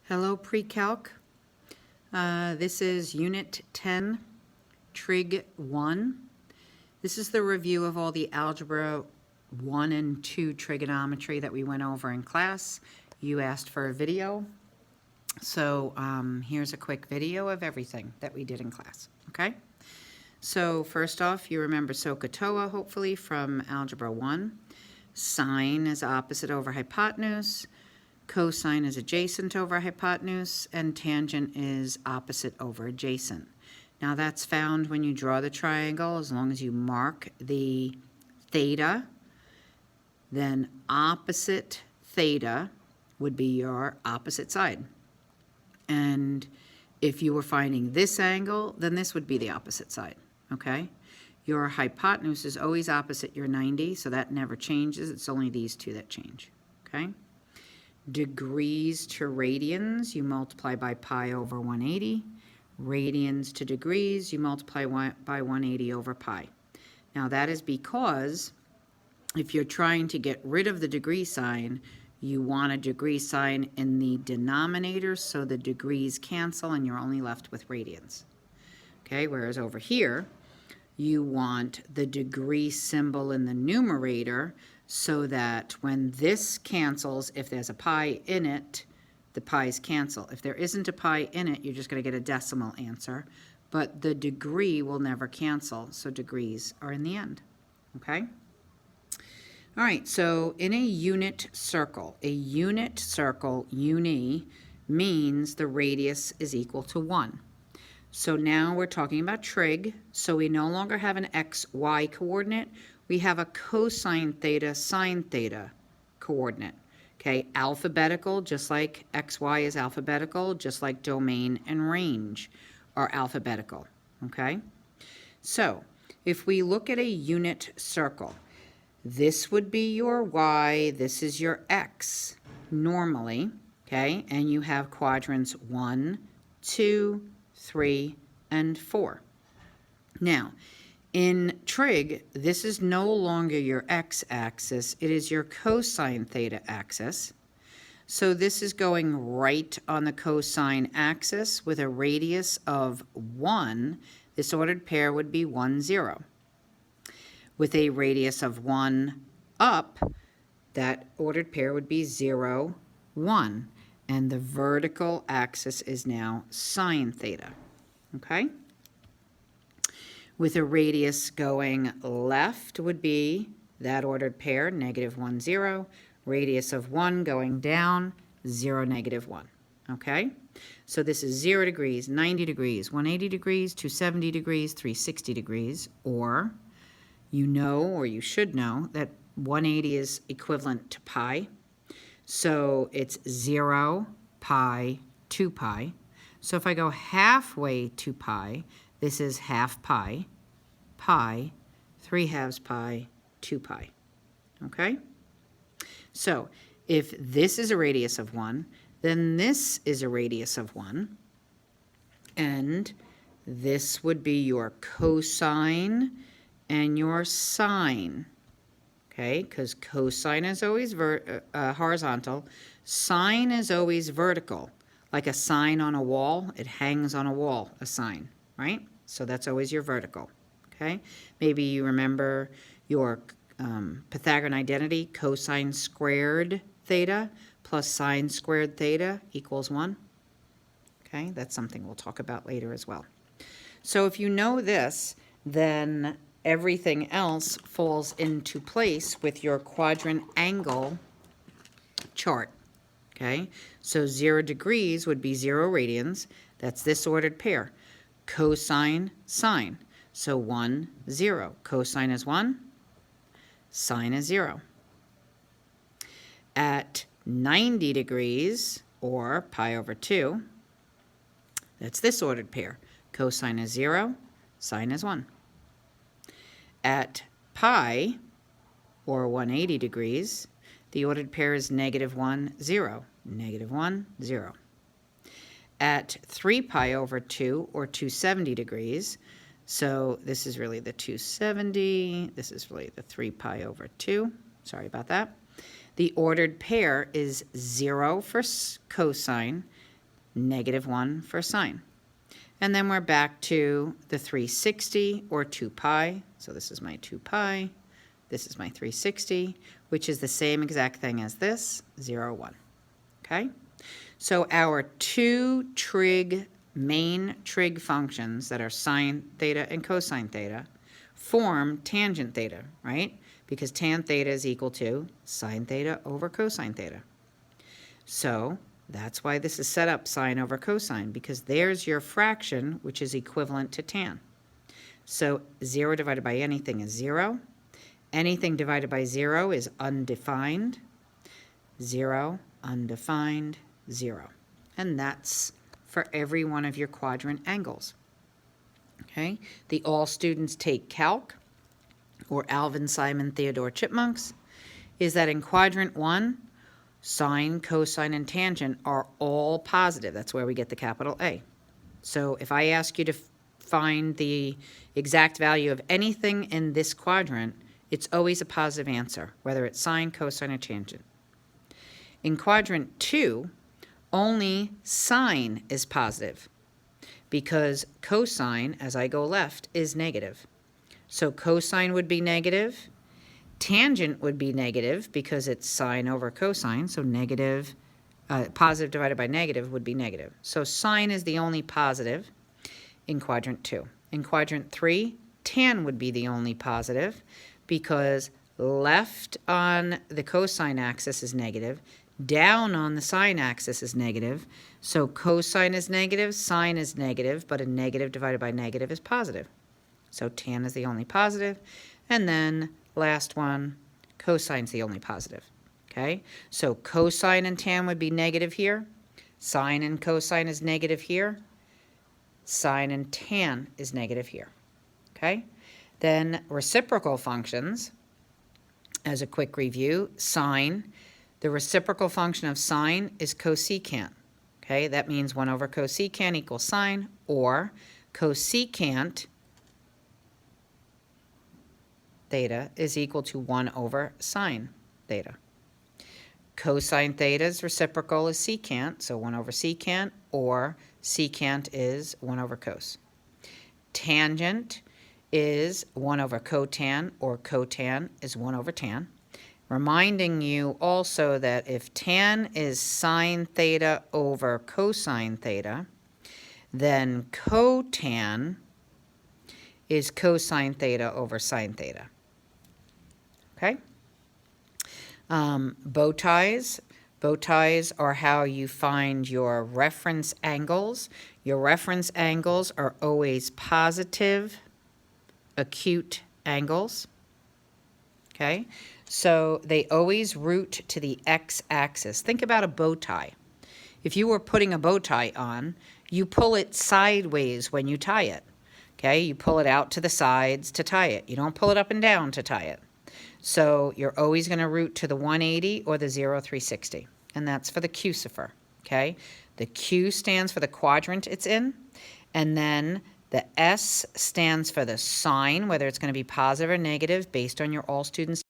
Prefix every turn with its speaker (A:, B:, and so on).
A: Hello, pre-calc. This is Unit 10, Trig 1. This is the review of all the Algebra 1 and 2 trigonometry that we went over in class. You asked for a video, so here's a quick video of everything that we did in class, okay? So first off, you remember SOHCAHTOA, hopefully, from Algebra 1. Sine is opposite over hypotenuse. Cosine is adjacent over hypotenuse, and tangent is opposite over adjacent. Now that's found when you draw the triangle, as long as you mark the theta, then opposite theta would be your opposite side. And if you were finding this angle, then this would be the opposite side, okay? Your hypotenuse is always opposite your 90, so that never changes. It's only these two that change, okay? Degrees to radians, you multiply by pi over 180. Radians to degrees, you multiply by 180 over pi. Now that is because if you're trying to get rid of the degree sign, you want a degree sign in the denominator so the degrees cancel and you're only left with radians. Okay, whereas over here, you want the degree symbol in the numerator so that when this cancels, if there's a pi in it, the pi's cancel. If there isn't a pi in it, you're just going to get a decimal answer, but the degree will never cancel, so degrees are in the end, okay? All right, so in a unit circle, uni, means the radius is equal to 1. So now we're talking about trig, so we no longer have an xy coordinate, we have a cosine theta, sine theta coordinate. Okay, alphabetical, just like xy is alphabetical, just like domain and range are alphabetical, okay? So if we look at a unit circle, this would be your y, this is your x, normally, okay? And you have quadrants 1, 2, 3, and 4. Now, in trig, this is no longer your x-axis, it is your cosine theta axis. So this is going right on the cosine axis with a radius of 1. This ordered pair would be 1, 0. With a radius of 1 up, that ordered pair would be 0, 1. And the vertical axis is now sine theta, okay? With a radius going left would be that ordered pair, negative 1, 0. Radius of 1 going down, 0, negative 1. Okay? So this is 0 degrees, 90 degrees, 180 degrees, 270 degrees, 360 degrees. Or you know, or you should know, that 180 is equivalent to pi. So it's 0, pi, 2 pi. So if I go halfway to pi, this is half pi, pi, 3/2 pi, 2 pi, okay? So if this is a radius of 1, then this is a radius of 1, and this would be your cosine and your sine, okay? Because cosine is always horizontal, sine is always vertical. Like a sign on a wall, it hangs on a wall, a sign, right? So that's always your vertical, okay? Maybe you remember your Pythagorean identity, cosine squared theta plus sine squared theta equals 1, okay? That's something we'll talk about later as well. So if you know this, then everything else falls into place with your quadrant angle chart. Okay, so 0 degrees would be 0 radians. That's this ordered pair. Cosine, sine. So 1, 0. Cosine is 1, sine is 0. At 90 degrees, or pi over 2, that's this ordered pair. Cosine is 0, sine is 1. At pi, or 180 degrees, the ordered pair is negative 1, 0. Negative 1, 0. At 3 pi over 2, or 270 degrees, so this is really the 270, this is really the 3 pi over 2, sorry about that. The ordered pair is 0 for cosine -1 for sine. And then we're back to the 360 or 2 pi. So this is my 2 pi. This is my 360, which is the same exact thing as this, 0, 1. Okay? So our two main trig functions that are sine theta and cosine theta form tangent theta, right? Because tan theta is equal to sine theta over cosine theta. So that's why this is set up sine over cosine, because there's your fraction, which is equivalent to tan. So 0 divided by anything is 0. Anything divided by 0 is undefined. 0, undefined, 0. And that's for every one of your quadrant angles. Okay? The all students take calc, or Alvin, Simon, Theodore Chipmunks, is that in quadrant 1, sine, cosine, and tangent are all positive. That's where we get the capital A. So if I ask you to find the exact value of anything in this quadrant, it's always a positive answer, whether it's sine, cosine, or tangent. In quadrant 2, only sine is positive because cosine, as I go left, is negative. So cosine would be negative. Tangent would be negative because it's sine over cosine, so negative, positive divided by negative would be negative. So sine is the only positive in quadrant 2. In quadrant 3, tan would be the only positive because left on the cosine axis is negative, down on the sine axis is negative, so cosine is negative, sine is negative, but a negative divided by negative is positive. So tan is the only positive, and then last one, cosine's the only positive, okay? So cosine and tan would be negative here, sine and cosine is negative here, sine and tan is negative here, okay? Then reciprocal functions, as a quick review, sine, the reciprocal function of sine is cosecant, okay? That means 1 over cosecant equals sine, or cosecant theta is equal to 1 over sine theta. Cosine theta's reciprocal is secant, so 1 over secant, or secant is 1 over cos. Tangent is 1 over cotan, or cotan is 1 over tan. Reminding you also that if tan is sine theta over cosine theta, then cotan is cosine theta over sine theta. Okay? Bow ties. Bow ties are how you find your reference angles. Your reference angles are always positive, acute angles. Okay? So they always root to the x-axis. Think about a bow tie. If you were putting a bow tie on, you pull it sideways when you tie it. Okay? You pull it out to the sides to tie it. You don't pull it up and down to tie it. So you're always going to root to the 180 or the 0,360. And that's for the Q-cipher. Okay? The Q stands for the quadrant it's in. And then the S stands for the sign, whether it's going to be positive or negative based on your all students